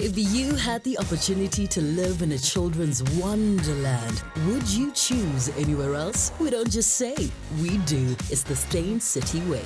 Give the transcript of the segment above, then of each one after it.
If you had the opportunity to live in a children's wonderland, would you choose anywhere else? We don't just say, we do. It's the Stain City way.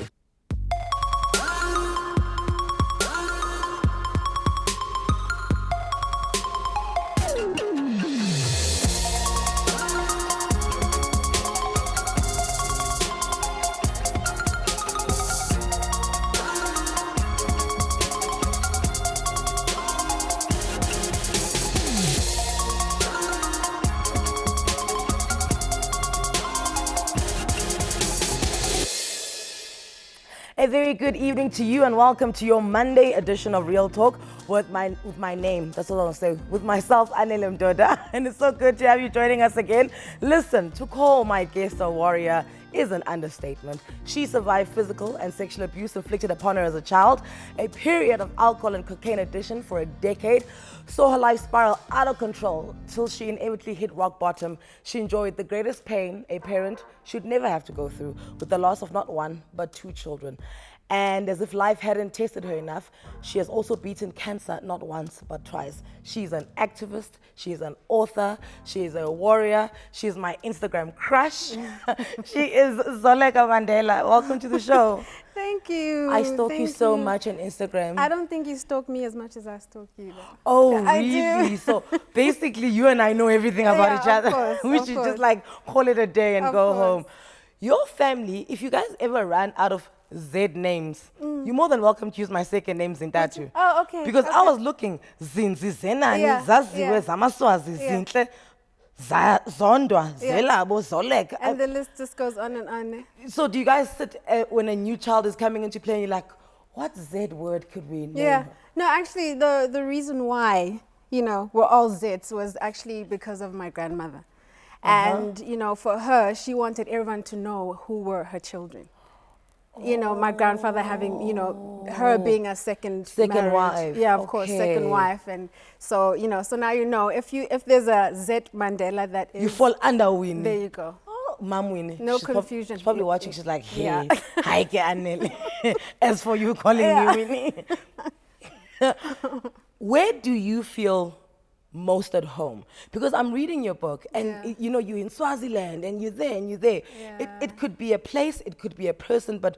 A very good evening to you and welcome to your Monday edition of Real Talk with my name, that's what I want to say, with myself, Anele Mandela. And it's so good to have you joining us again. Listen, to call my guest a warrior is an understatement. She survived physical and sexual abuse inflicted upon her as a child, a period of alcohol and cocaine addiction for a decade, saw her life spiral out of control till she inevitably hit rock bottom. She enjoyed the greatest pain a parent should never have to go through, with the loss of not one, but two children. And as if life hadn't tested her enough, she has also beaten cancer not once, but twice. She's an activist, she's an author, she's a warrior, she's my Instagram crush. She is Zoleka Mandela. Welcome to the show. Thank you. I stalk you so much on Instagram. I don't think you stalk me as much as I stalk you, though. Oh, I really? do. So basically you and I know everything about each other. Course, We should just like call it a day and go home. Your family, if you guys ever ran out of Z names, you're more than welcome to use my second name Zintatu. Oh, okay. Because I was looking, Zinzi Zenani, Zaziwe, Zamaswazi, Zintle, Zondwa, Zelabo, Zoleka. And the list just goes on and on. So do you guys sit when a new child is coming into play and you're like, what Z word could we name? Yeah. No, actually, the reason why, we're all Zits was actually because of my grandmother. And, for her, she wanted everyone to know who were her children. My grandfather having, her being a second marriage. Wife. Yeah, of course, second wife. And so, so now if there's a Z Mandela that is... You fall under Winnie. There you go. Oh, Mom Winnie. No confusion. She's probably watching. She's like, hey, hi, Anele. As for you calling me Winnie. Where do you feel most at home? Because I'm reading your book and you're in Swaziland and you're there and you're there. Yeah. It could be a place, it could be a person, but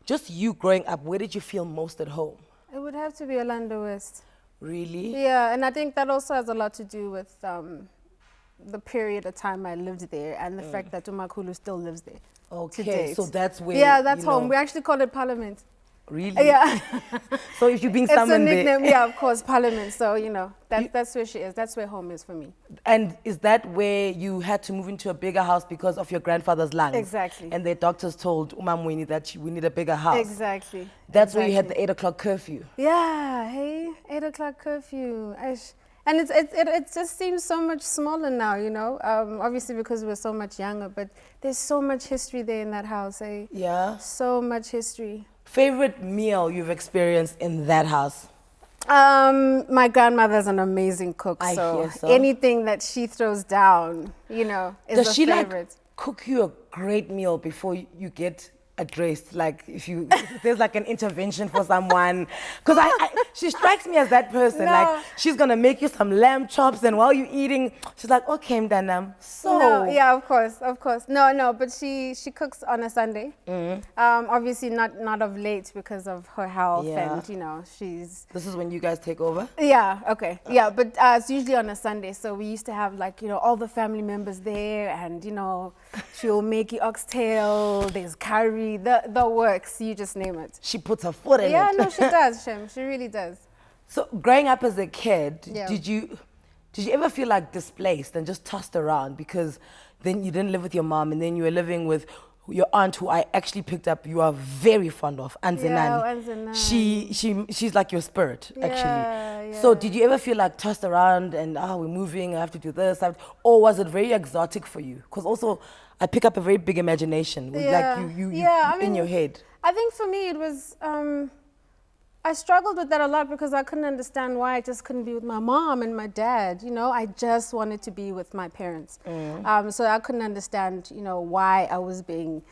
just you growing up, where did you feel most at home? It would have to be Orlando West. Really? Yeah, and I think that also has a lot to do with the period of time I lived there and the fact that Umakulu still lives there. Okay, so that's where... Yeah, that's home. We actually call it Parliament. Really? Yeah. So if you're being summoned it's a nickname, there... yeah, of course, Parliament. So, that's where she is. That's where home is for me. And is that where you had to move into a bigger house because of your grandfather's lungs? Exactly. And the doctors told Umamweni that we need a bigger house. Exactly. That's where you had the 8 o'clock curfew. Yeah, hey, 8 o'clock curfew. And it just seems so much smaller now, obviously because we're so much younger, but there's so much history there in that house, eh? Yeah. So much history. Favorite meal you've experienced in that house? My grandmother's an amazing cook, I hear so. Anything that she throws down, is Does she favorite. Cook you a great meal before you get addressed? Like if there's like an intervention for someone, because she strikes me as that person. No. Like she's gonna make you some lamb chops, and while you're eating, she's like, "Okay, Mdanam." So no, yeah, of course. No, but she cooks on a Sunday. Obviously not of late because of her health, and she's. This is when you guys take over. Yeah. Okay. Yeah, but it's usually on a Sunday. So we used to have all the family members there, and she'll make you oxtail. There's curry. The works, you just name it. She puts her foot in it. Yeah, no, she does, Shem. She really does. So growing up as a kid, did you ever feel like displaced and just tossed around because then you didn't live with your mom and then you were living with your aunt who I actually picked up you are very fond of, Anzenan. Anzenan. She's like your spirit, actually. Yeah. So did you ever feel like tossed around and we're moving, I have to do this, or was it very exotic for you? Because also I pick up a very big imagination, with like you in your head. I think for me it was, I struggled with that a lot because I couldn't understand why I just couldn't be with my mom and my dad. I just wanted to be with my parents. So I couldn't understand, why I was being,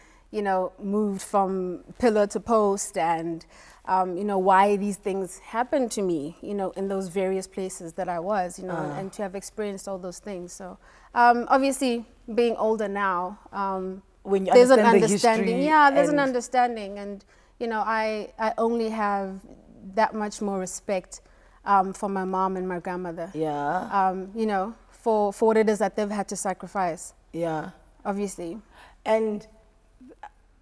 moved from pillar to post, and why these things happened to me, in those various places that I was, and to have experienced all those things. So obviously, being older now, When you there's an understand the understanding. history Yeah, there's an and- understanding, and I only have that much more respect for my mom and my grandmother. Yeah. For what it is that they've had to sacrifice. Yeah. Obviously. And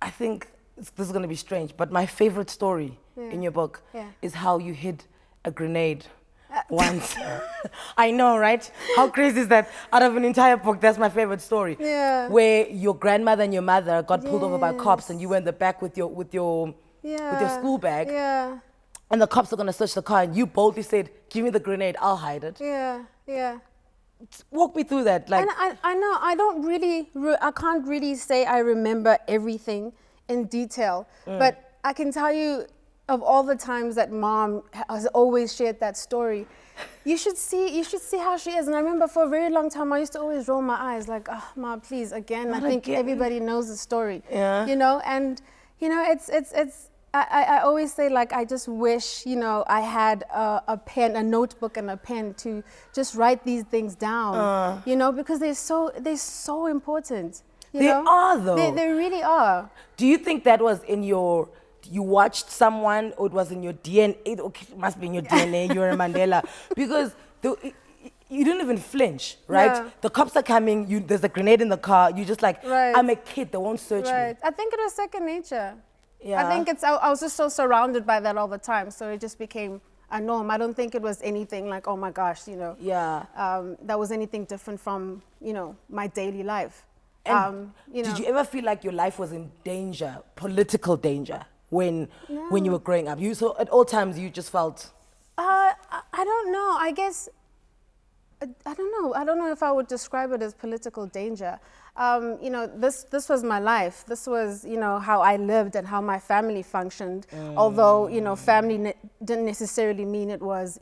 I think this is going to be strange, but my favorite story in your book is how you hid a grenade once. I know, right? How crazy is that? Out of an entire book, that's my favorite story. Yeah. Where your grandmother and your mother got pulled over by cops, and you were in the back with your school bag. Yeah. And the cops are going to search the car, and you boldly said, "Give me the grenade, I'll hide it." Yeah. Walk me through that. Like, And I know I can't really say I remember everything in detail, but I can tell you, of all the times that mom has always shared that story, you should see how she is. And I remember for a very long time I used to always roll my eyes like, "Oh, Mom, please, again." Not I think again. everybody knows the story. Yeah. And it's I always say, like, I just wish, I had a pen, a notebook and a pen to just write these things down, because they're so important. They are, though. They really are. do you think that was in you watched someone, or it was in your DNA? It must be in your DNA, you're a Mandela. Because you didn't even flinch, right? Yeah. The cops are coming, there's a grenade in the car, you just like, Right. I'm a kid, they won't search Right. me. I think it was second nature. Yeah. I think I was just so surrounded by that all the time, so it just became a norm. I don't think it was anything like, oh my gosh, Yeah. that was anything different from, my daily life. And did you ever feel like your life was in danger, political danger, when you were growing up? So at all times you just felt... I don't know. I guess, I don't know. I don't know if I would describe it as political danger. This was my life. This was, how I lived and how my family functioned. Although, family didn't necessarily mean it was,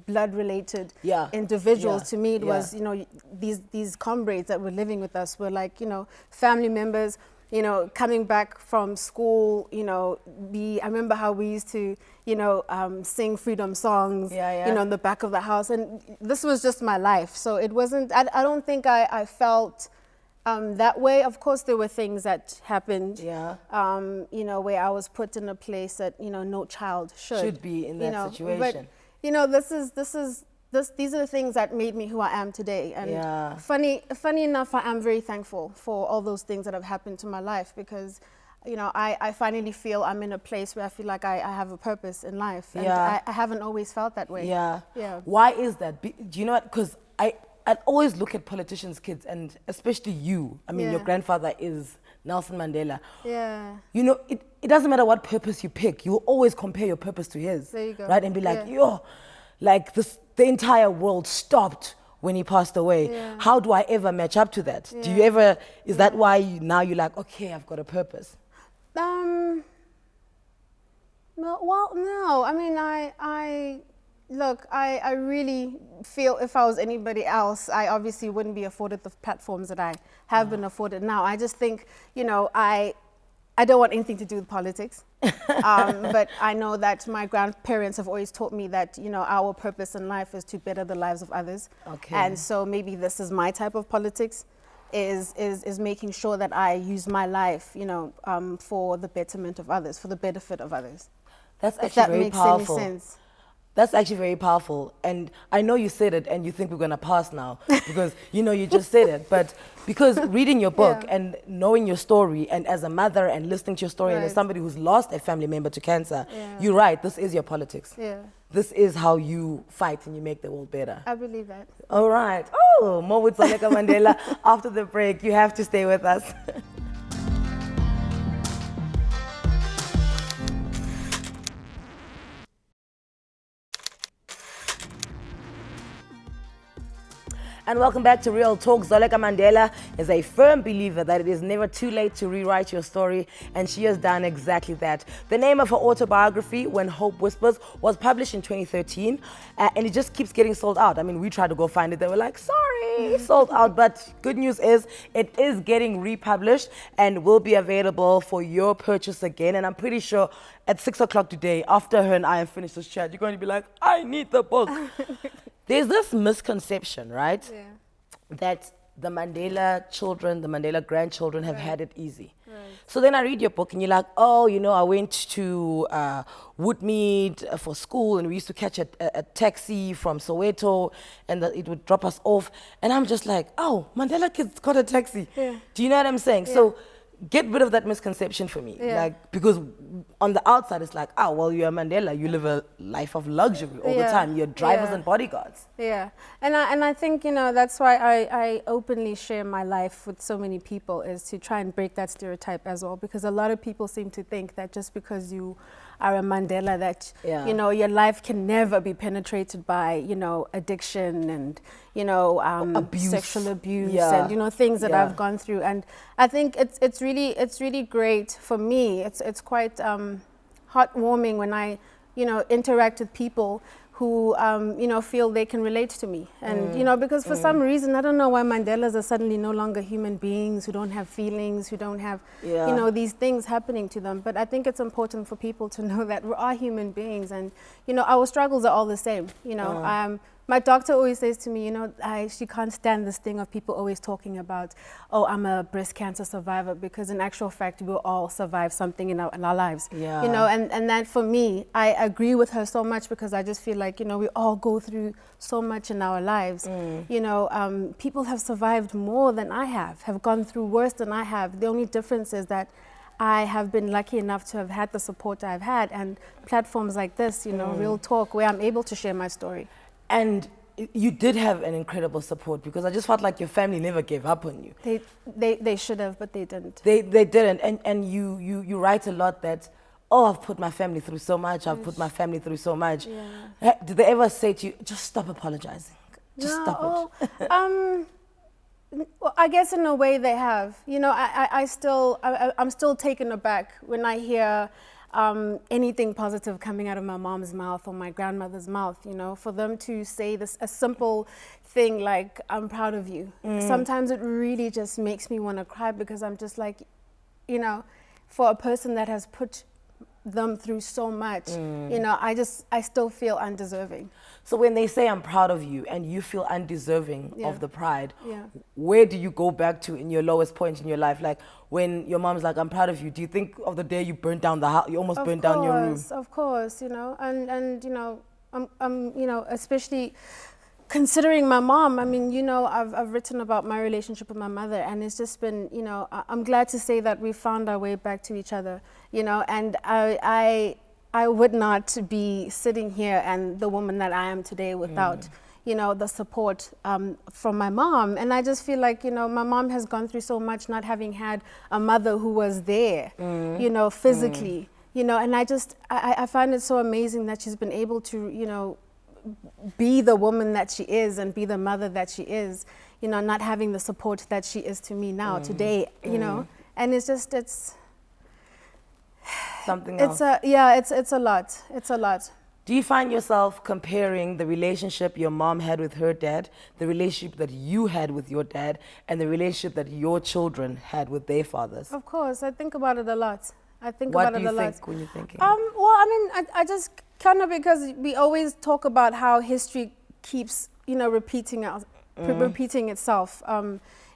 blood-related individuals. Yeah. To me, it was, these comrades that were living with us were like, family members. Coming back from school, I remember how we used to, sing freedom songs, in the back of the house. And this was just my life. So it wasn't, I don't think I felt that way. Of course, there were things that happened, where I was put in a place that, no child should be in that situation. But, these are the things that made me who I am today. And funny enough, I am very thankful for all those things that have happened to my life, because, I finally feel I'm in a place where I feel like I have a purpose in life. And I haven't always felt that way. Yeah. Yeah. Why is that? Do you know what? Because I always look at politicians' kids, and especially you. I mean, your grandfather is Nelson Mandela. Yeah. It doesn't matter what purpose you pick. You will always compare your purpose to his. There you go. Right? And be like, the entire world stopped when he passed away. Yeah. How do I ever match up to that? Do you ever, is that why now you're like, okay, I've got a purpose? No. I mean, look, I really feel if I was anybody else, I obviously wouldn't be afforded the platforms that I have been afforded now. I just think, I don't want anything to do with politics. But I know that my grandparents have always taught me that, our purpose in life is to better the lives of others. Okay. And so maybe this is my type of politics, is making sure that I use my life, for the betterment of others, for the benefit of others. That's If actually that very makes powerful. any sense. That's actually very powerful. And I know you said it and you think we're going to pass now because, you just said it. But because reading your book and knowing your story, and as a mother and listening to your story, and as somebody who's lost a family member to cancer, you're right, this is your politics. Yeah. This is how you fight and you make the world better. I believe that. All right. Oh, more with Zoleka Mandela. After the break, you have to stay with us. And welcome back to Real Talk. Zoleka Mandela is a firm believer that it is never too late to rewrite your story, and she has done exactly that. The name of her autobiography, When Hope Whispers, was published in 2013, and it just keeps getting sold out. I mean, we tried to go find it. They were like, sorry, sold out. But good news is it is getting republished and will be available for your purchase again. And I'm pretty sure at 6 o'clock today, after her and I have finished this chat, you're going to be like, I need the book. There's this misconception, right? Yeah. That the Mandela children, the Mandela grandchildren have had it easy. Right. So then I read your book and you're like, oh, you know, I went to Woodmead for school and we used to catch a taxi from Soweto and it would drop us off. And I'm just like, oh, Mandela kids got a taxi. Yeah. Do you know what I'm saying? Yeah. So get rid of that misconception for me. Yeah. Like, because on the outside it's like, oh, well, you're a Mandela. You live a life of luxury all the time. You're drivers and bodyguards. Yeah, and I think, you know, that's why I openly share my life with so many people, is to try and break that stereotype as well, because a lot of people seem to think that just because you are a Mandela that, you know, your life can never be penetrated by, you know, addiction and, you know, sexual abuse and, you know, things that I've gone through. And I think it's really great for me. It's quite heartwarming when I, you know, interact with people who, you know, feel they can relate to me. And, you know, because for some reason, I don't know why Mandelas are suddenly no longer human beings who don't have feelings, who don't have, you know, these things happening to them. But I think it's important for people to know that we are human beings and, you know, our struggles are all the same, you know. My doctor always says to me, you know, she can't stand this thing of people always talking about, oh, I'm a breast cancer survivor, because in actual fact, we'll all survive something in our lives. Yeah. You know, and that for me, I agree with her so much, because I just feel like, you know, we all go through so much in our lives. You know, people have survived more than I have gone through worse than I have. The only difference is that I have been lucky enough to have had the support I've had, and platforms like this, you know, Real Talk, where I'm able to share my story. And you did have an incredible support, because I just felt like your family never gave up on you. They should have, but they didn't. They didn't. And you write a lot that, oh, I've put my family through so much. I've put my family through so much. Yeah. Did they ever say to you, just stop apologizing? Just stop it. Well, I guess in a way they have. You know, I'm still taken aback when I hear anything positive coming out of my mom's mouth or my grandmother's mouth, you know, for them to say this, a simple thing like, I'm proud of you. Sometimes it really just makes me want to cry, because I'm just like, you know, for a person that has put them through so much, you know, I still feel undeserving. So when they say I'm proud of you and you feel undeserving of the pride, where do you go back to in your lowest point in your life? Like when your mom's like, I'm proud of you, do you think of the day you burnt down the house, you almost burnt down your room? Of course, you know, and you know, I'm you know, especially considering my mom. I mean, you know, I've written about my relationship with my mother, and it's just been, you know, I'm glad to say that we found our way back to each other, you know, and I would not be sitting here and the woman that I am today without, you know, the support from my mom. And I just feel like, you know, my mom has gone through so much, not having had a mother who was there, you know, physically, you know, and I find it so amazing that she's been able to, you know, be the woman that she is and be the mother that she is, you know, not having the support that she is to me now, today, you know, and it's just, it's something else. It's a lot. It's a lot. Do you find yourself comparing the relationship your mom had with her dad, the relationship that you had with your dad, and the relationship that your children had with their fathers? Of course, I think about it a lot. I think about it a lot. What do you think when you're thinking? Well, I mean, I just kind of, because we always talk about how history keeps, you know, repeating itself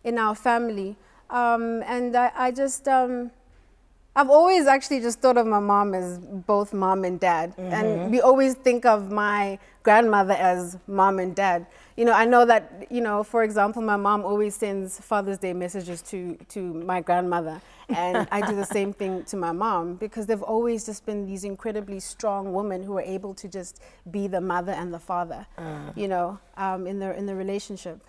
in our family, and I just. I've always actually just thought of my mom as both mom and dad. And we always think of my grandmother as mom and dad. You know, I know that, you know, for example, my mom always sends Father's Day messages to my grandmother. And I do the same thing to my mom, because they've always just been these incredibly strong women who are able to just be the mother and the father, you know, in the relationship.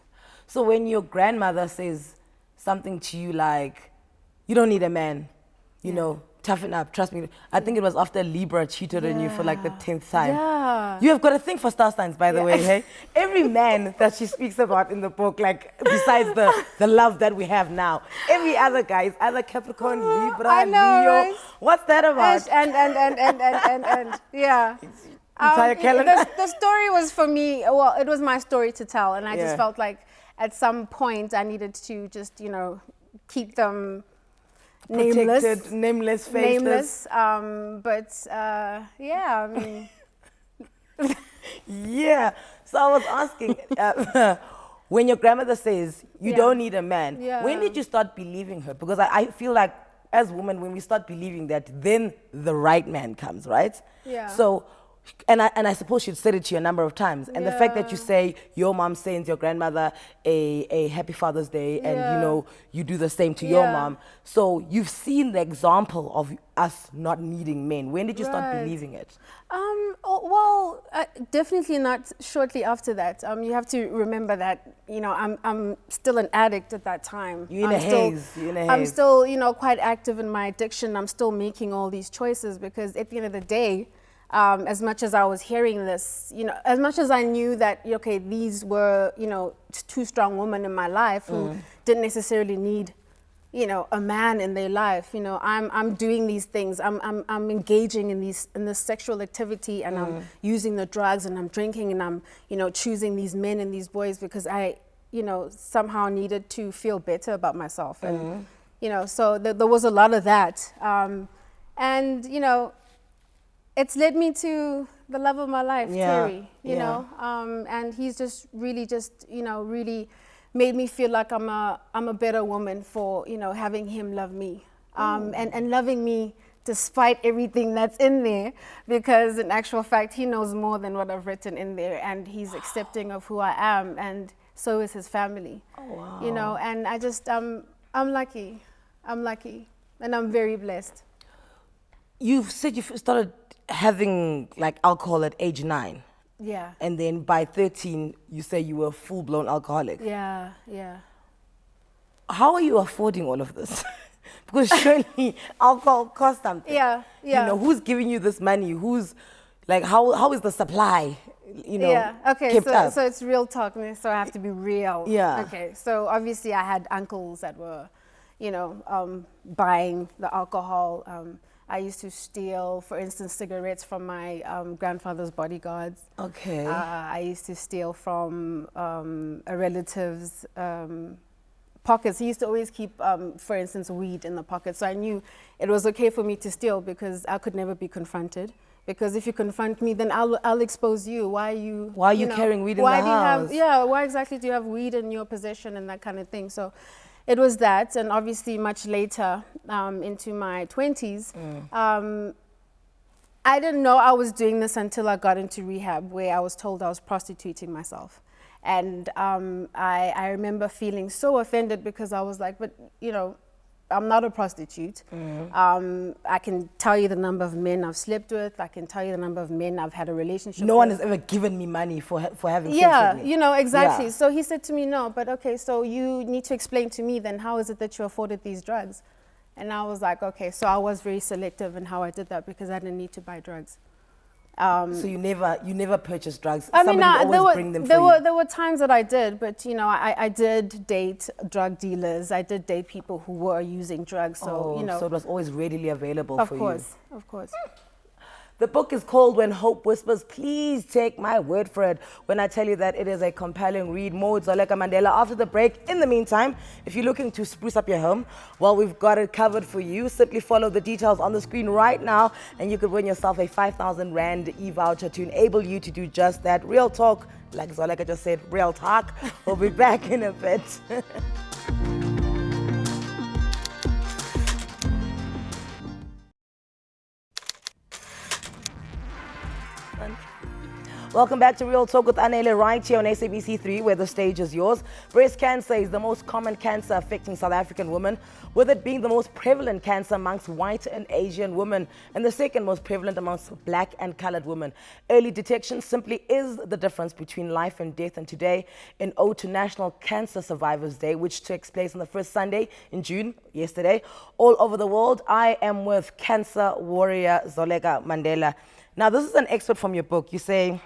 So when your grandmother says something to you like, you don't need a man, you know, toughen up. Trust me. I think it was after Libra cheated on you for like the 10th time. Yeah. You have got a thing for star signs, by the way, hey? Every man that she speaks about in the book, like, besides the love that we have now, every other guy is either Capricorn, Libra, I know, Leo. right? What's that about? And yeah. Entire calendar. The story was for me, well, it was my story to tell, and I Yeah. just felt like at some point I needed to just, you know, keep them nameless. Protected, nameless, faceless. Nameless, yeah, I mean, Yeah. So I was asking, when your grandmother says you Yeah. don't need a man, Yeah. when did you start believing her? Because I feel like as women, when we start believing that, then the right man comes, right? Yeah. So, and I suppose she'd said it to you a number of times. And the fact that you Yeah. say your mom sends your grandmother a happy Father's Day, and you Yeah. know, you do the same to your Yeah. mom. So you've seen the example of us not needing men. When did you start Right. believing it? Well, definitely not shortly after that. You have to remember that, you know, I'm still an addict at that time. You're in a haze. You're in a I'm haze. still, you know, quite active in my addiction. I'm still making all these choices because at the end of the day, as much as I was hearing this, you know, as much as I knew that, okay, these were, you know, two strong women in my life who didn't necessarily need, you know, a man in their life. You know, I'm doing these things. I'm engaging in this sexual activity, and I'm using the drugs, and I'm drinking, and I'm, you know, choosing these men and these boys because I, you know, somehow needed to feel better about myself, and you know, so there was a lot of that, and you know, it's led me to the love of my life, Yeah, Thierry. You yeah. know, and he's just really, you know, really made me feel like I'm a better woman for, you know, having him love me, and loving me despite everything that's in there, because in actual fact he knows more than what I've written in there, and he's accepting of who I am, and so is his family. Oh, wow. You know, and I just I'm lucky, and I'm very blessed. You said you started having like alcohol at age 9. Yeah. And then by 13, you say you were a full-blown alcoholic. Yeah. How are you affording all of this? Because surely alcohol costs something. Yeah. You know, who's giving you this money? Who's, like, how is the supply, you know, Yeah. Okay. kept up? So it's real talk, so I have to be real. Yeah. Okay. So obviously I had uncles that were, you know, buying the alcohol. I used to steal, for instance, cigarettes from my grandfather's bodyguards. Okay. I used to steal from a relative's pockets. He used to always keep, for instance, weed in the pocket. So I knew it was okay for me to steal because I could never be confronted. Because if you confront me, then I'll expose you. Why are you carrying weed in why the do you house? why exactly do you have weed in your possession and that kind of thing? So it was that, and obviously much later, into my 20s, I didn't know I was doing this until I got into rehab, where I was told I was prostituting myself. And I remember feeling so offended because I was like, but, you know, I'm not a prostitute. I can tell you the number of men I've slept with. I can tell you the number of men I've had a relationship with. No one has ever given me money for having sex Yeah, with me. you know, exactly. Yeah. So he said to me, no, but okay, so you need to explain to me then, how is it that you afforded these drugs? And I was like, okay, so I was very selective in how I did that because I didn't need to buy drugs. So you never purchased drugs? I mean, Somebody would always bring them for you? there were times that I did, but you know, I did date drug dealers. I did date people who were using drugs. So you know, so it was always readily available for you. Of course. The book is called When Hope Whispers. Please take my word for it when I tell you that it is a compelling read. More with Zoleka Mandela after the break. In the meantime, if you're looking to spruce up your home, well, we've got it covered for you. Simply follow the details on the screen right now, and you could win yourself a 5,000 Rand e-voucher to enable you to do just that. Real talk, like Zoleka just said, real talk. We'll be back in a bit. Welcome back to Real Talk with Anele right here on SABC3, where the stage is yours. Breast cancer is the most common cancer affecting South African women, with it being the most prevalent cancer amongst white and Asian women, and the second most prevalent amongst black and colored women. Early detection simply is the difference between life and death, and today, in ode to National Cancer Survivors Day, which takes place on the first Sunday in June, yesterday, all over the world, I am with cancer warrior Zoleka Mandela. Now, this is an excerpt from your book. You say,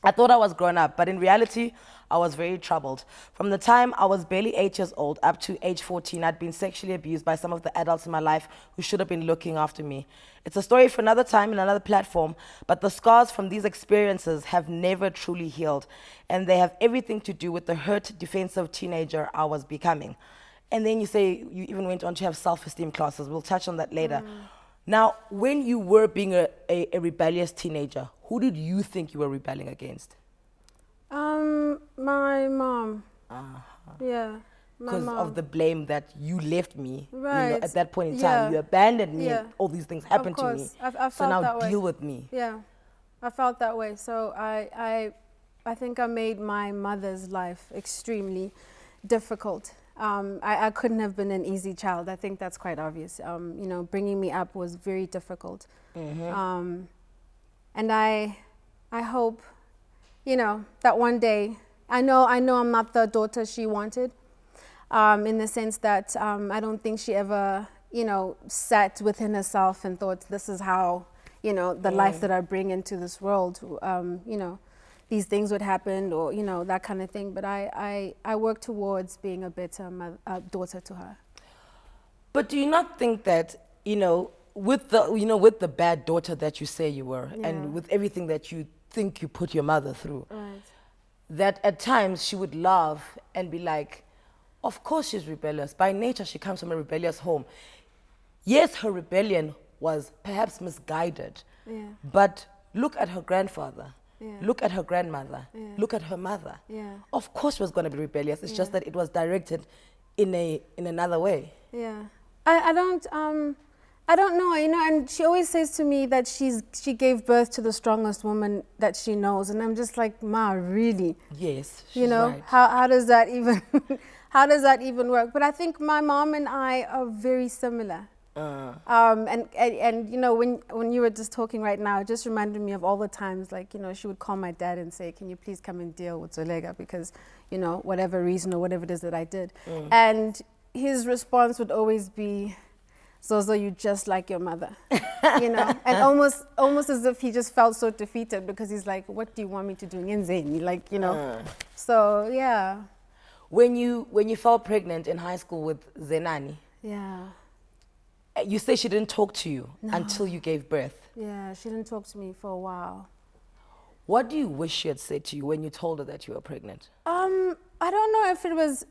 I thought I was grown up, but in reality, I was very troubled. From the time I was barely 8 years old up to age 14, I'd been sexually abused by some of the adults in my life who should have been looking after me. It's a story for another time and another platform, but the scars from these experiences have never truly healed, and they have everything to do with the hurt, defensive teenager I was becoming. And then you say you even went on to have self-esteem classes. We'll touch on that later. Now, when you were being a rebellious teenager, who did you think you were rebelling against? My mom. Yeah, my Because mom. of the blame that you left me, Right. you know, at that point in Yeah. time. You abandoned me Yeah. and all these things happened to me. course. I felt So now that way. deal with me. Yeah, I felt that way. So I think I made my mother's life extremely difficult. I couldn't have been an easy child. I think that's quite obvious. You know, bringing me up was very difficult. And I hope, you know, that one day, I know I'm not the daughter she wanted, in the sense that I don't think she ever, you know, sat within herself and thought, this is how, you know, the life that I bring into this world, you know, these things would happen, or, you know, that kind of thing. But I work towards being a better daughter to her. But do you not think that, you know, with the bad daughter that you say you were, and with everything that you think you put your mother through, Right. that at times she would laugh and be like, of course she's rebellious. By nature, she comes from a rebellious home. Yes, her rebellion was perhaps misguided, but look at her grandfather. Look at her grandmother. Look at her mother. Of course she was going to be rebellious. It's just that it was directed in another way. Yeah, I don't know, you know, and she always says to me that she gave birth to the strongest woman that she knows, and I'm just like, Ma, really? Yes, she's You know, right. how does that even how does that even work? But I think my mom and I are very similar. And you know, when you were just talking right now, it just reminded me of all the times, like, you know, she would call my dad and say, can you please come and deal with Zoleka, because, you know, whatever reason or whatever it is that I did. And his response would always be, Zozo, you just like your mother, you know, and almost as if he just felt so defeated, because he's like, what do you want me to do? Like, you know, so yeah. When you fell pregnant in high school with Zenani, Yeah. you say she didn't talk to you until you gave birth. Yeah, she didn't talk to me for a while. What do you wish she had said to you when you told her that you were pregnant? I don't know if it was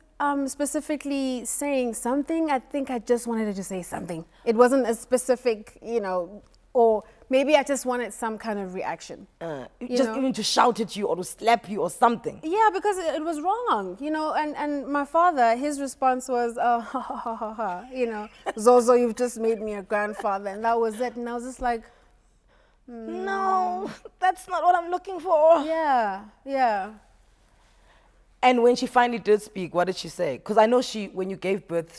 specifically saying something. I think I just wanted her to say something. It wasn't a specific, you know, or maybe I just wanted some kind of reaction. Just even to shout at you or to slap you or something. Yeah, because it was wrong, you know, and my father, his response was, ha, ha, ha, ha, ha, you know, Zozo, you've just made me a grandfather, and that was it. And I was just like, No, that's not what I'm looking for. yeah. And when she finally did speak, what did she say? Because I know when you gave birth,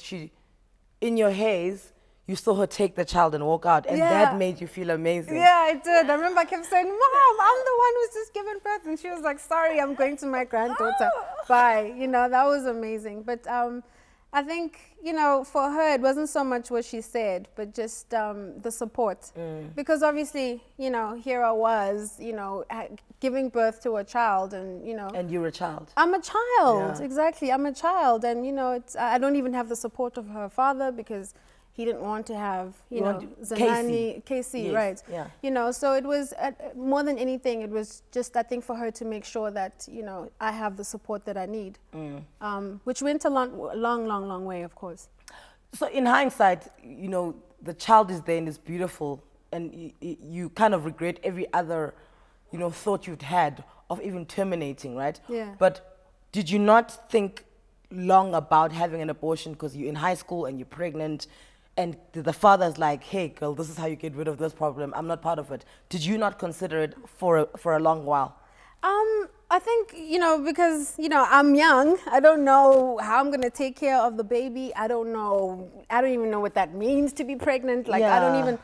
in your haze, you saw her take the child and walk out, and that made you feel amazing. Yeah, I did. I remember I kept saying, Mom, I'm the one who's just given birth. And she was like, sorry, I'm going to my granddaughter. Bye. You know, that was amazing. But I think, you know, for her, it wasn't so much what she said, but just the support. Because obviously, you know, here I was, you know, giving birth to a child, and, you know. And you're a child. I'm a child. Exactly. I'm a child. And, you know, I don't even have the support of her father, because he didn't want to have, you know, Zanani, Casey, yes, right? Yeah. You know, so it was more than anything, it was just, I think, for her to make sure that, you know, I have the support that I need, which went a long way, of course. So in hindsight, you know, the child is there and it's beautiful, and you kind of regret every other, you know, thought you'd had of even terminating, right? Yeah. But did you not think long about having an abortion because you're in high school and you're pregnant, and the father's like, hey girl, this is how you get rid of this problem, I'm not part of it? Did you not consider it for a long while? I think, because, I'm young. I don't know how I'm going to take care of the baby. I don't even know what that means to be pregnant. Like,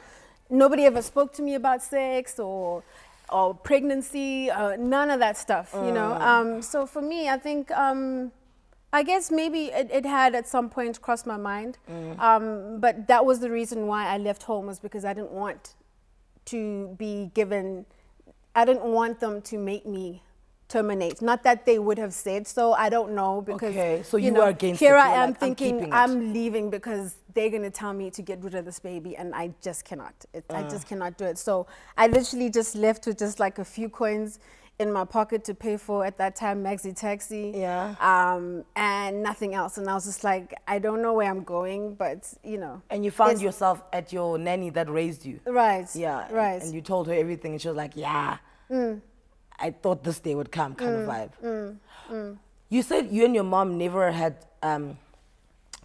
nobody ever spoke to me about sex or pregnancy, none of that stuff, So for me, I think, I guess maybe it had at some point crossed my mind. But that was the reason why I left home, was because I didn't want to be given, I didn't want them to make me terminate. Not that they would have said so, I don't know, because okay, so you were against here it. I am like, thinking I'm leaving because they're going to tell me to get rid of this baby, and I just cannot. I just cannot do it. So I literally just left with just like a few coins in my pocket to pay for, at that time, Maxi Taxi, and nothing else. And I was just like, I don't know where I'm going, but And you found yourself at your nanny that raised you. Right. Yeah. Right. And you told her everything, and she was like, yeah. I thought this day would come, kind of vibe. You said you and your mom never had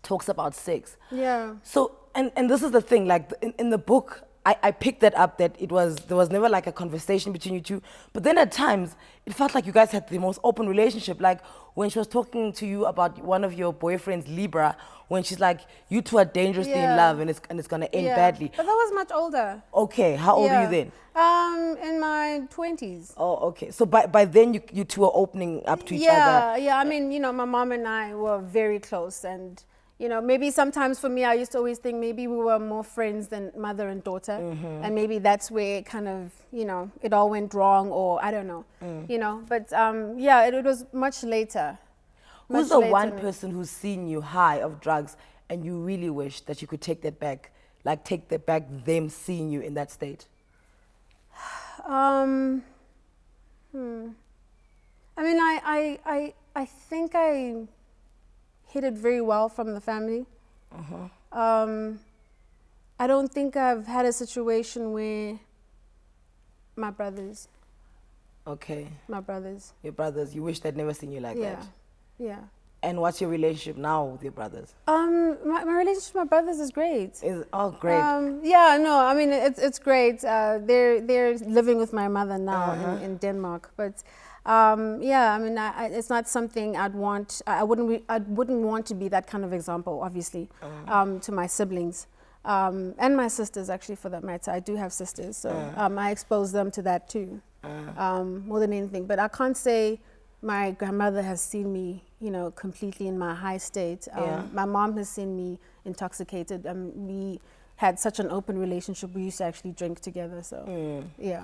talks about sex. Yeah. So, and this is the thing, like in the book, I picked that up, that there was never like a conversation between you two. But then at times, it felt like you guys had the most open relationship. Like when she was talking to you about one of your boyfriends, Libra, when she's like, you two are dangerously in love and it's gonna end badly. But that was much older. Okay, how old are you then? In my 20s. Oh, okay. So by then you two were opening up to each other. Yeah. I mean, my mom and I were very close, and maybe sometimes for me, I used to always think maybe we were more friends than mother and daughter, and maybe that's where it kind of, it all went wrong, or I don't know, But it was much later. Who's the one person who's seen you high of drugs and you really wish that you could take that back, like take that back, them seeing you in that state? I mean, I think I hid it very well from the family. I don't think I've had a situation where my brothers. Okay. My brothers. Your brothers, you wish they'd never seen you like that. Yeah. And what's your relationship now with your brothers? My relationship with my brothers is great. Great. I mean, it's great. They're living with my mother now in Denmark, but I mean, it's not something I'd want. I wouldn't want to be that kind of example, obviously, to my siblings, and my sisters, actually, for that matter. I do have sisters, so I expose them to that too, more than anything. But I can't say my grandmother has seen me, completely in my high state. My mom has seen me intoxicated. We had such an open relationship. We used to actually drink together. So, yeah.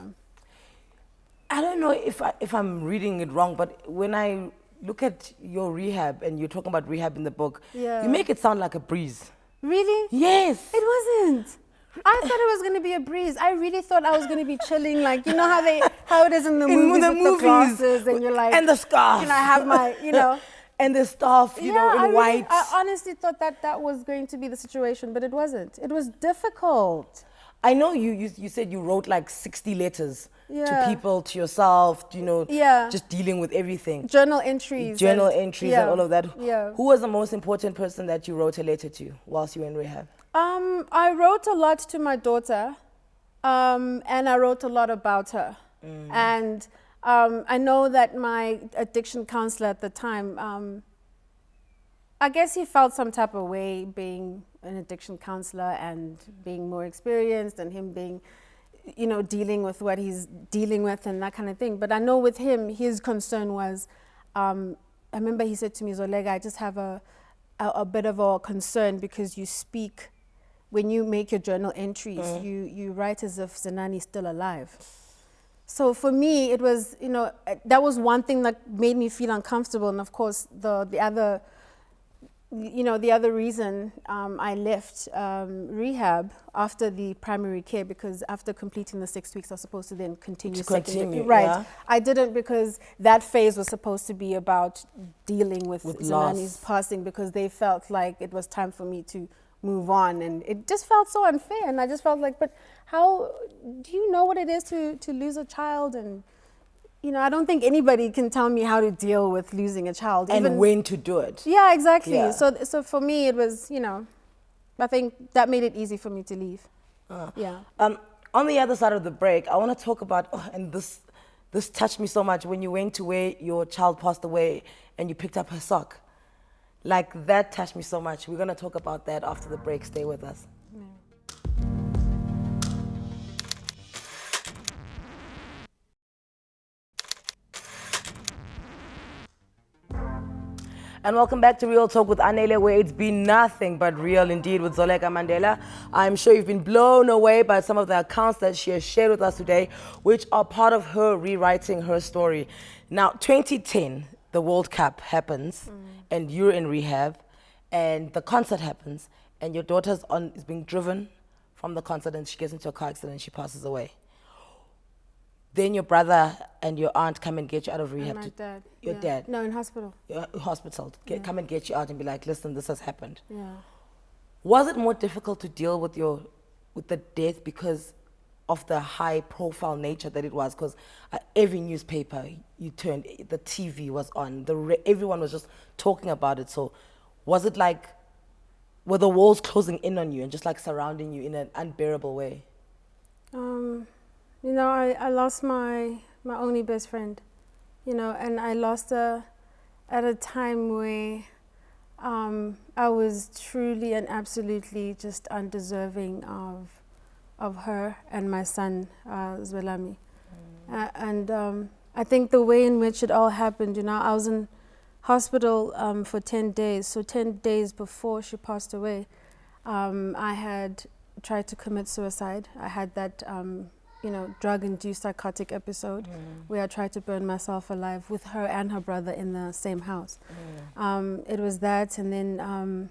I don't know if I'm reading it wrong, but when I look at your rehab, and you're talking about rehab in the book, you make it sound like a breeze. Really? Yes. It wasn't. I thought it was going to be a breeze. I really thought I was going to be chilling, like, how it is in the movies with the glasses, and you're like, and the scarf. I have my, and the stuff, in white. I honestly thought that was going to be the situation, but it wasn't. It was difficult. I know you said you wrote like 60 letters to people, to yourself, just dealing with everything. Journal entries. And all of that. Yeah. Who was the most important person that you wrote a letter to whilst you were in rehab? I wrote a lot to my daughter, and I wrote a lot about her. And I know that my addiction counselor at the time, I guess he felt some type of way being an addiction counselor and being more experienced, and him being, dealing with what he's dealing with and that kind of thing. But I know with him, his concern was, I remember he said to me, Zoleka, I just have a bit of a concern because you speak, when you make your journal entries, you write as if Zenani's still alive. So for me, it was, that was one thing that made me feel uncomfortable. And of course, the other reason I left rehab after the primary care, because after completing the 6 weeks, I was supposed to then continue. Right. Yeah. I didn't, because that phase was supposed to be about dealing with Zenani's passing, because they felt like it was time for me to move on, and it just felt so unfair. And I just felt like, but how do you know what it is to lose a child? And I don't think anybody can tell me how to deal with losing a child, and when to do it. Yeah, exactly. Yeah. So for me, it was, I think that made it easy for me to leave. On the other side of the break, I want to talk about, and this this touched me so much when you went to where your child passed away and you picked up her sock. Like, that touched me so much. We're going to talk about that after the break. Stay with us. And welcome back to Real Talk with Anele, where it's been nothing but real indeed with Zoleka Mandela. I'm sure you've been blown away by some of the accounts that she has shared with us today, which are part of her rewriting her story. Now, 2010, the World Cup happens, and you're in rehab, and the concert happens, and your daughter's is being driven from the concert, and she gets into a car accident and she passes away. Then your brother and your aunt come and get you out of rehab. And my dad. Your dad? No, in hospital. Hospital. Come and get you out and be like, listen, this has happened. Yeah. Was it more difficult to deal with the death because of the high profile nature that it was? Because every newspaper you turned, the TV was on, everyone was just talking about it. So was it like, were the walls closing in on you and just like surrounding you in an unbearable way? You know, I lost my only best friend, you know, and I lost her at a time where I was truly and absolutely just undeserving of her and my son, Zwelami. And I think the way in which it all happened, you know, I was in hospital for 10 days. So 10 days before she passed away, I had tried to commit suicide. I had that you know, drug-induced psychotic episode where I tried to burn myself alive with her and her brother in the same house. It was that, and then,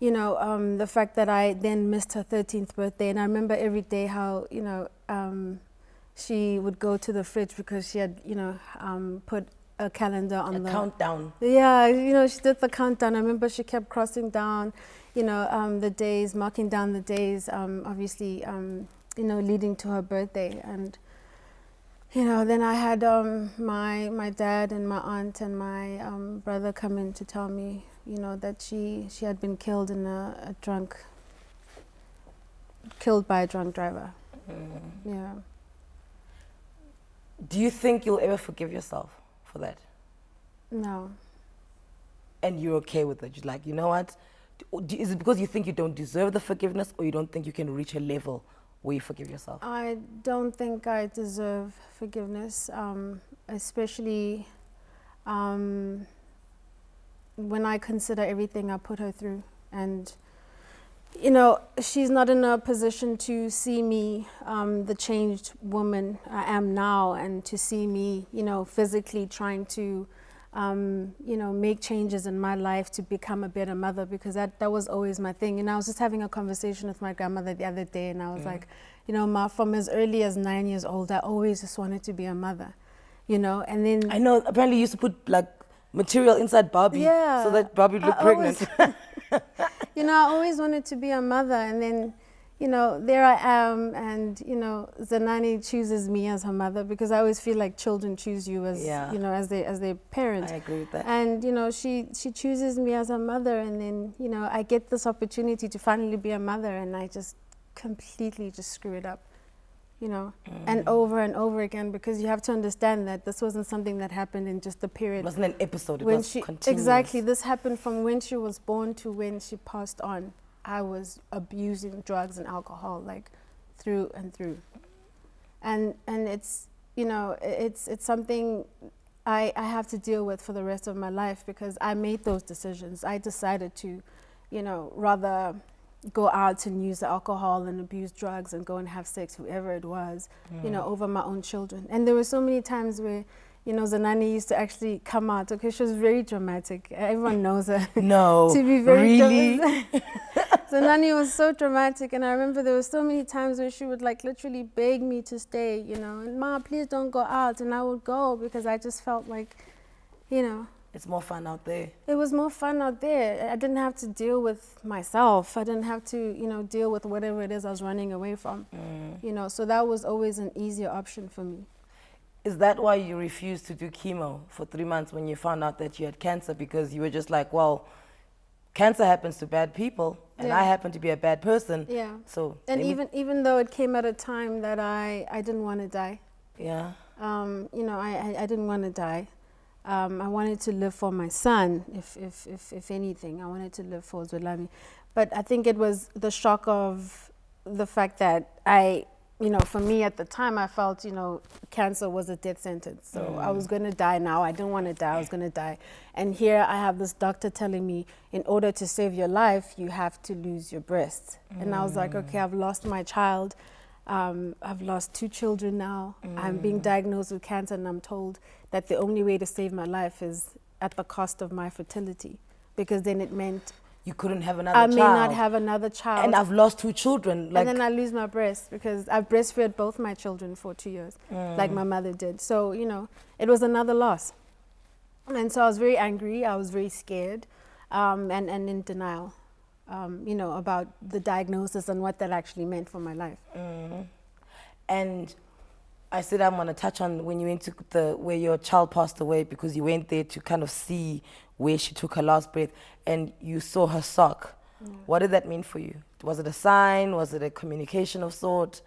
you know, the fact that I then missed her 13th birthday, and I remember every day how, you know, she would go to the fridge because she had, you know, put a calendar on the countdown. Yeah, you know, she did the countdown. I remember she kept crossing down, you know, the days, marking down the days, obviously, you know, leading to her birthday. And, you know, then I had my dad and my aunt and my brother come in to tell me, you know, that she had been killed in killed by a drunk driver. Yeah. Do you think you'll ever forgive yourself for that? No. And you're okay with it? You're like, you know what? Is it because you think you don't deserve the forgiveness, or you don't think you can reach a level where you forgive yourself? I don't think I deserve forgiveness, especially when I consider everything I put her through. And, you know, she's not in a position to see me, the changed woman I am now, and to see me, you know, physically trying to, you know, make changes in my life to become a better mother, because that was always my thing. And I was just having a conversation with my grandmother the other day, and I was like, you know, Ma, from as early as 9 years old, I always just wanted to be a mother, you know. And then I know, apparently you used to put like material inside Barbie, so that Barbie would look pregnant. You know, I always wanted to be a mother, and then, you know, there I am, and, you know, Zanani chooses me as her mother, because I always feel like children choose you as, you know, as their parent. I agree with that. And, you know, she chooses me as her mother, and then, you know, I get this opportunity to finally be a mother, and I just completely just screw it up, you know, and over again, because you have to understand that this wasn't something that happened in just the period. It wasn't an episode, it when was she, continuous. Exactly, this happened from when she was born to when she passed on. I was abusing drugs and alcohol, like, through and through. And it's, you know, it's something I have to deal with for the rest of my life, because I made those decisions. I decided to, you know, rather go out and use the alcohol and abuse drugs and go and have sex, whoever it was, you know, over my own children. And there were so many times where, you know, Zanani used to actually come out, because she was very dramatic. Everyone knows her. No, to be very really? Zanani was so dramatic, and I remember there were so many times where she would like literally beg me to stay, you know, and Ma, please don't go out, and I would go, because I just felt like, you know, it's more fun out there. It was more fun out there. I didn't have to deal with myself. I didn't have to, you know, deal with whatever it is I was running away from, you know, so that was always an easier option for me. Is that why you refused to do chemo for 3 months when you found out that you had cancer? Because you were just like, well, cancer happens to bad people, and I happen to be a bad person. Yeah. So and even though it came at a time that I didn't want to die. Yeah. You know, I didn't want to die. I wanted to live for my son, if anything. I wanted to live for Zolami. But I think it was the shock of the fact that you know, for me at the time, I felt, you know, cancer was a death sentence. So I was going to die now. I didn't want to die. I was going to die. And here I have this doctor telling me, in order to save your life, you have to lose your breast. And I was like, okay, I've lost my child. I've lost 2 children now. I'm being diagnosed with cancer, and I'm told that the only way to save my life is at the cost of my fertility, because then it meant you couldn't have another child. I may not have another child. And I've lost 2 children. And then I lose my breast, because I've breastfed both my children for 2 years, like my mother did. So, you know, it was another loss. And so I was very angry. I was very scared, and in denial, you know, about the diagnosis and what that actually meant for my life. And I said I'm going to touch on when you went to where your child passed away, because you went there to kind of see where she took her last breath, and you saw her sock. What did that mean for you? Was it a sign? Was it a communication of sort?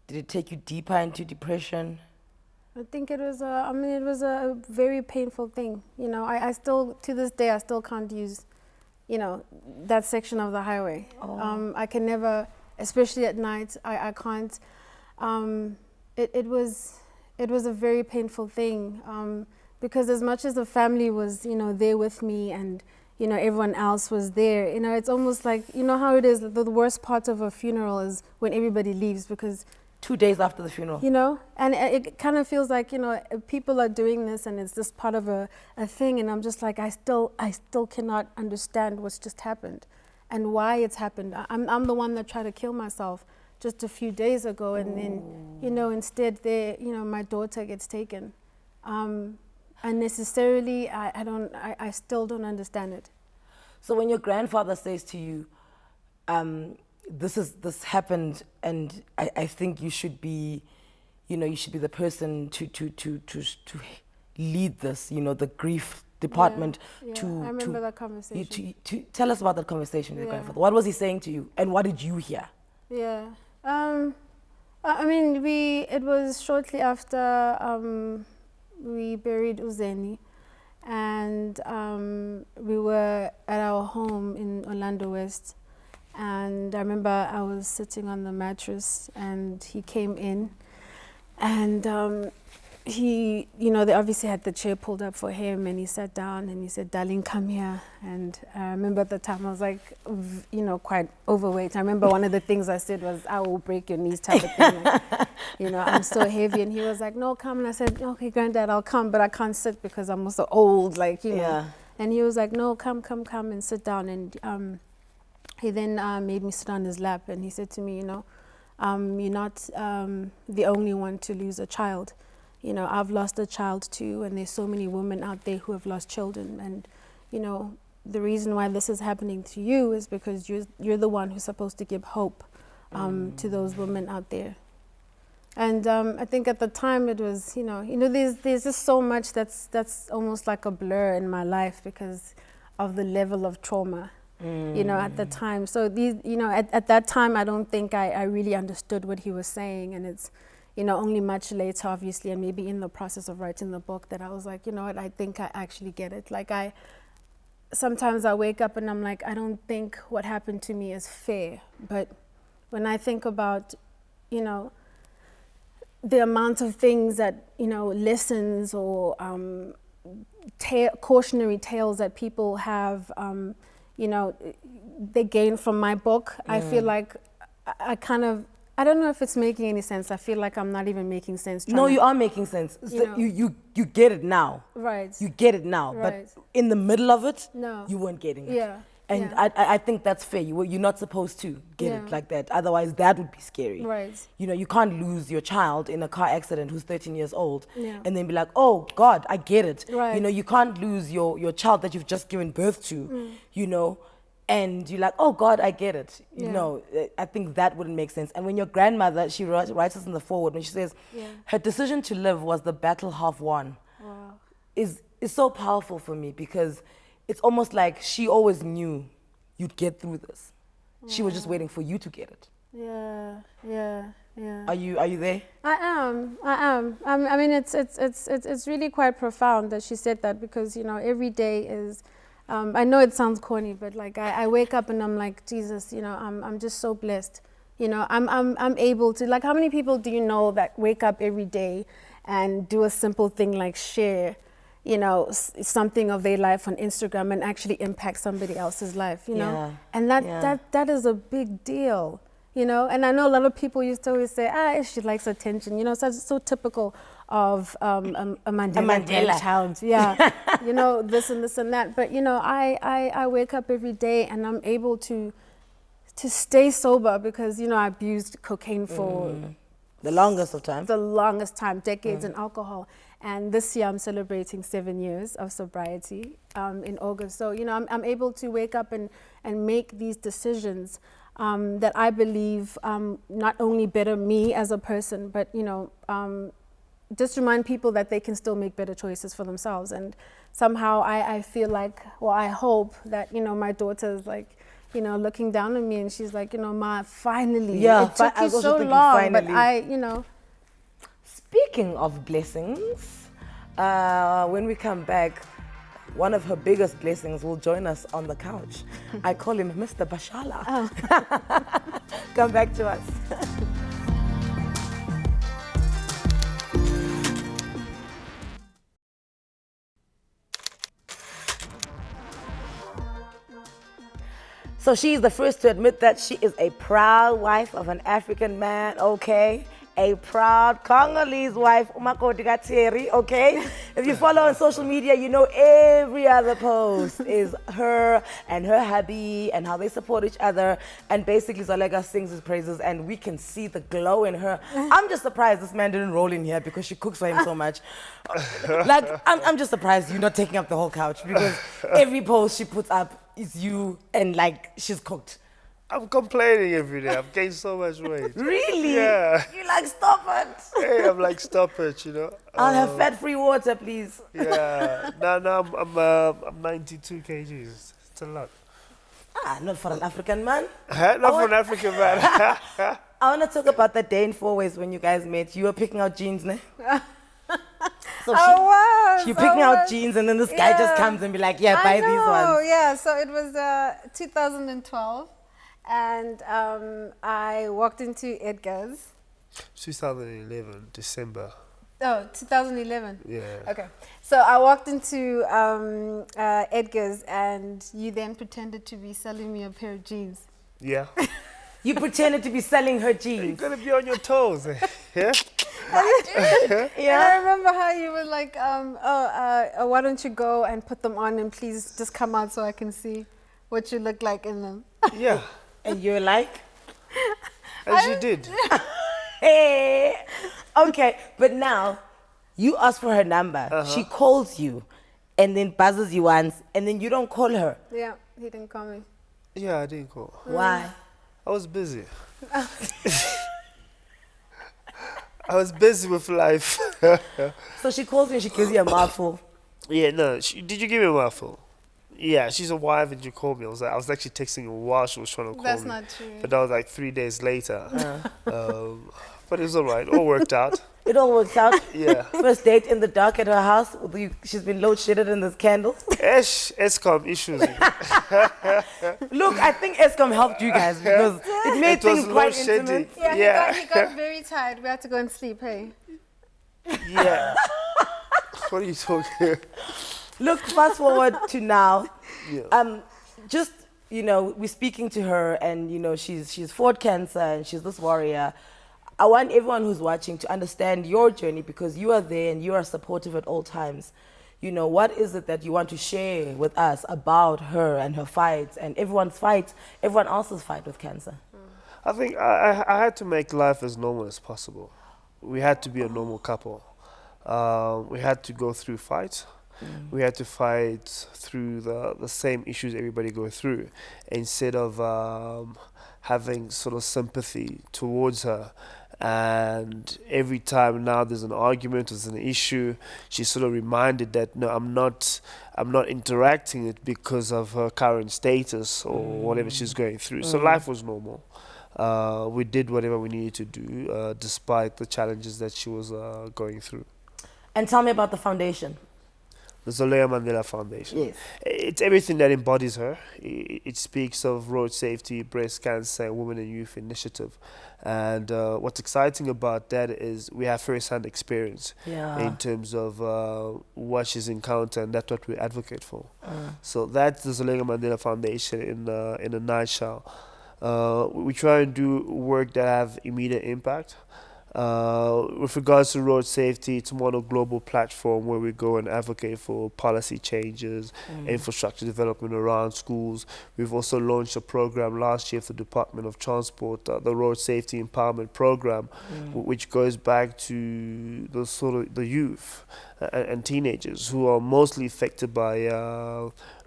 Did it take you deeper into depression? I think it was it was a very painful thing. You know, I still, to this day, I still can't use, you know, that section of the highway. I can never, especially at night, I can't. It was a very painful thing, because as much as the family was, you know, there with me, and, you know, everyone else was there, you know, it's almost like, you know how it is, the worst part of a funeral is when everybody leaves, because 2 days after the funeral. You know, and it kind of feels like, you know, people are doing this and it's just part of a thing, and I'm just like, I still cannot understand what's just happened and why it's happened. I'm the one that tried to kill myself just a few days ago, and then, you know, instead you know, my daughter gets taken. Unnecessarily, I still don't understand it. So when your grandfather says to you, this happened, and I think you should be, you know, you should be the person to lead this, you know, the grief department. I remember that conversation. To tell us about that conversation with your grandfather. What was he saying to you, and what did you hear? Yeah, I mean, it was shortly after we buried Uzeni, and we were at our home in Orlando West, and I remember I was sitting on the mattress, and he came in, and he, you know, they obviously had the chair pulled up for him, and he sat down and he said, "Darling, come here." And I remember at the time I was like, you know, quite overweight. I remember one of the things I said was, "I will break your knees," type of thing. Like, you know, I'm so heavy. And he was like, "No, come." And I said, "Okay, Granddad, I'll come, but I can't sit because I'm also old," like, you know. Yeah. And he was like, "No, come and sit down." And he then made me sit on his lap, and he said to me, "You know, you're not the only one to lose a child. You know, I've lost a child too, and there's so many women out there who have lost children. And, you know, the reason why this is happening to you is because you're the one who's supposed to give hope to those women out there." And I think at the time it was, you know, there's just so much that's almost like a blur in my life because of the level of trauma, you know, at the time. So these, you know, at that time, I don't think I really understood what he was saying, and it's, you know, only much later, obviously, and maybe in the process of writing the book, that I was like, you know what, I think I actually get it. Like, sometimes I wake up and I'm like, I don't think what happened to me is fair. But when I think about, you know, the amount of things that, you know, lessons or cautionary tales that people have, you know, they gain from my book, I feel like I don't know if it's making any sense. I feel like I'm not even making sense. No, you are making sense. You get it now. Right. You get it now. Right. But in the middle of it, no, you weren't getting it. Yeah. And yeah. I think that's fair. You're not supposed to get it like that. Otherwise, that would be scary. Right. You know, you can't lose your child in a car accident who's 13 years old Yeah. and then be like, "Oh, God, I get it." Right. You know, you can't lose your child that you've just given birth to, you know, and you're like, "Oh, God, I get it." You know, I think that wouldn't make sense. And when your grandmother, she writes us in the foreword, when she says, her decision to live was the battle half won, is so powerful for me, because it's almost like she always knew you'd get through this. She was just waiting for you to get it. Yeah, yeah. Yeah. Are you there? I am. I mean, it's really quite profound that she said that, because, you know, every day is, I know it sounds corny, but like I wake up and I'm like, Jesus, you know, I'm just so blessed. You know, I'm able to, like, how many people do you know that wake up every day and do a simple thing like share, you know, something of their life on Instagram and actually impact somebody else's life, you know? Yeah. And that is a big deal. You know, and I know a lot of people used to always say, she likes attention. You know, so typical of a Mandela child. Yeah, you know, this and this and that. But, you know, I wake up every day and I'm able to stay sober because, you know, I abused cocaine for the longest of time. The longest time, decades, in alcohol. And this year I'm celebrating 7 years of sobriety in August. So, you know, I'm able to wake up and make these decisions that I believe not only better me as a person, but, you know, just remind people that they can still make better choices for themselves. And somehow I feel like, well, I hope that, you know, my daughter's like, you know, looking down on me and she's like, you know, Ma, finally. Yeah, it took you so long, finally. but you know. Speaking of blessings, when we come back, one of her biggest blessings will join us on the couch. I call him Mr. Bashela. Oh. Come back to us. So she's the first to admit that she is a proud wife of an African man, okay? A proud Congolese wife, Umakoti Thierry, okay? If you follow on social media, you know every other post is her and her hubby and how they support each other. And basically Zoleka sings his praises and we can see the glow in her. I'm just surprised this man didn't roll in here because she cooks for him so much. Like, I'm just surprised you're not taking up the whole couch because every post she puts up is you and like she's cooked. I'm complaining every day. I've gained so much weight. Really? Yeah. You like, stop it. Hey, I'm like, stop it, you know. I'll have fat-free water, please. Yeah. No, I'm 92 kgs. It's a lot. Not for an African man. Not for an African man. I want to talk about that day in 4 Ways when you guys met. You were picking out jeans, ne? So you're picking out jeans and then this guy just comes and be like, yeah, buy these ones. Oh, yeah. So it was 2012. And I walked into Edgar's. 2011, December. Oh, 2011. Yeah. Okay. So I walked into Edgar's and you then pretended to be selling me a pair of jeans. Yeah. You pretended to be selling her jeans. You're going to be on your toes. Yeah. Yeah. And I remember how you were like, why don't you go and put them on and please just come out so I can see what you look like in them. Yeah. And you're like? As you did. Hey. Okay, but now you ask for her number. She calls you and then buzzes you once and then you don't call her. Yeah, he didn't call me. Yeah, I didn't call. Why? I was busy. I was busy with life. So she calls you and she gives you a mouthful. Yeah, no. Did you give me a mouthful? Yeah, she's a wife and you called me. I was actually texting her while she was trying to call me. That's not true. But that was like 3 days later. But it was all right. All worked out. It all worked out. Yeah. First date in the dark at her house. She's been load shedded in this candle. ESCOM issues. Look, I think ESCOM helped you guys because it made things quite intimate. Yeah, he got very tired. We had to go and sleep, hey? Yeah. What are you talking? Look, fast forward to now. Yeah. Just, you know, we're speaking to her and, you know, she's fought cancer and she's this warrior. I want everyone who's watching to understand your journey because you are there and you are supportive at all times. You know, what is it that you want to share with us about her and her fights and everyone else's fight with cancer? I think I had to make life as normal as possible. We had to be a normal couple. We had to go through fights. We had to fight through the same issues everybody go through instead of having sort of sympathy towards her. And every time now there's an argument, there's an issue, she's sort of reminded that no, I'm not interacting it because of her current status or whatever she's going through. So life was normal. we did whatever we needed to do, despite the challenges that she was going through. And tell me about the foundation. The Zoleka Mandela Foundation. Yes. It's everything that embodies her. It speaks of road safety, breast cancer, women and youth initiative. And what's exciting about that is we have first-hand experience in terms of what she's encountered, and that's what we advocate for. So that's the Zoleka Mandela Foundation in a nutshell. We try and do work that have immediate impact. With regards to road safety, it's more a global platform where we go and advocate for policy changes, infrastructure development around schools. We've also launched a program last year for the Department of Transport, the Road Safety Empowerment Program, which goes back to the sort of the youth and teenagers who are mostly affected by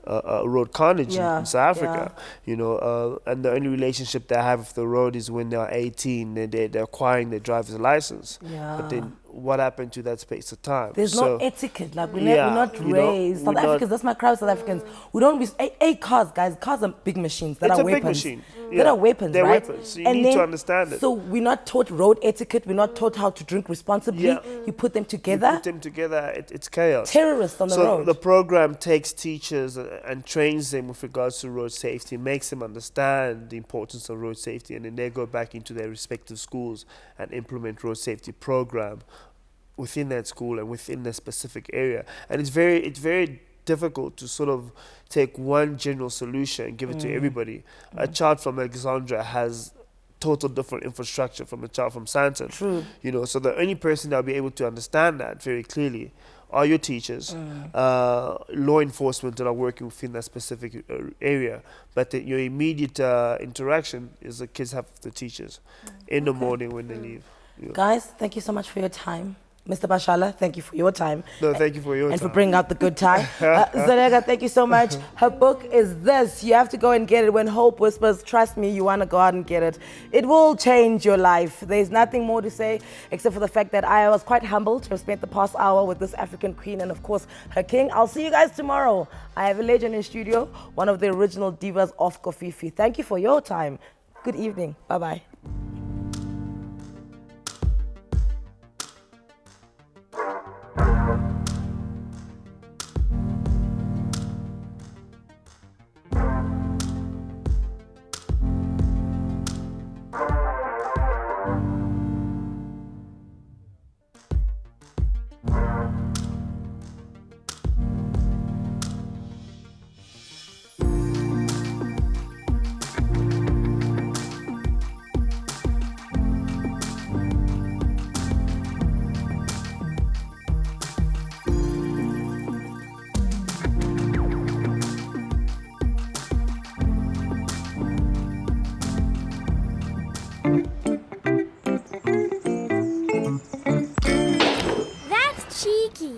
road carnage in South Africa, you know, and the only relationship they have with the road is when they're 18, they're acquiring their driver's license. But then what happened to that space of time? There's no etiquette, like we're not raised. South Africans, that's my crowd, South Africans. We don't, cars, guys, cars are big machines that are weapons. It's a big machine. That are weapons, They're right? weapons, so you need to understand it. So we're not taught road etiquette, we're not taught how to drink responsibly. You put them together. You put them together, it's chaos. Terrorists on the road. So the program takes teachers and trains them with regards to road safety, makes them understand the importance of road safety, and then they go back into their respective schools and implement road safety program within that school and within the specific area. And it's very difficult to sort of take one general solution and give it to everybody. A child from Alexandria has total different infrastructure from a child from Sandton. True. You know, so the only person that will be able to understand that very clearly are your teachers, law enforcement that are working within that specific area. But your immediate interaction is the kids have with the teachers in the morning when they leave. Guys, thank you so much for your time. Mr. Bashala, thank you for your time. No, thank you for your time. And for bringing out the good time. Zoleka, thank you so much. Her book is this. You have to go and get it. When Hope Whispers, trust me, you want to go out and get it. It will change your life. There's nothing more to say except for the fact that I was quite humbled to have spent the past hour with this African queen and, of course, her king. I'll see you guys tomorrow. I have a legend in studio, one of the original divas of Kofifi. Thank you for your time. Good evening. Bye-bye. That's cheeky.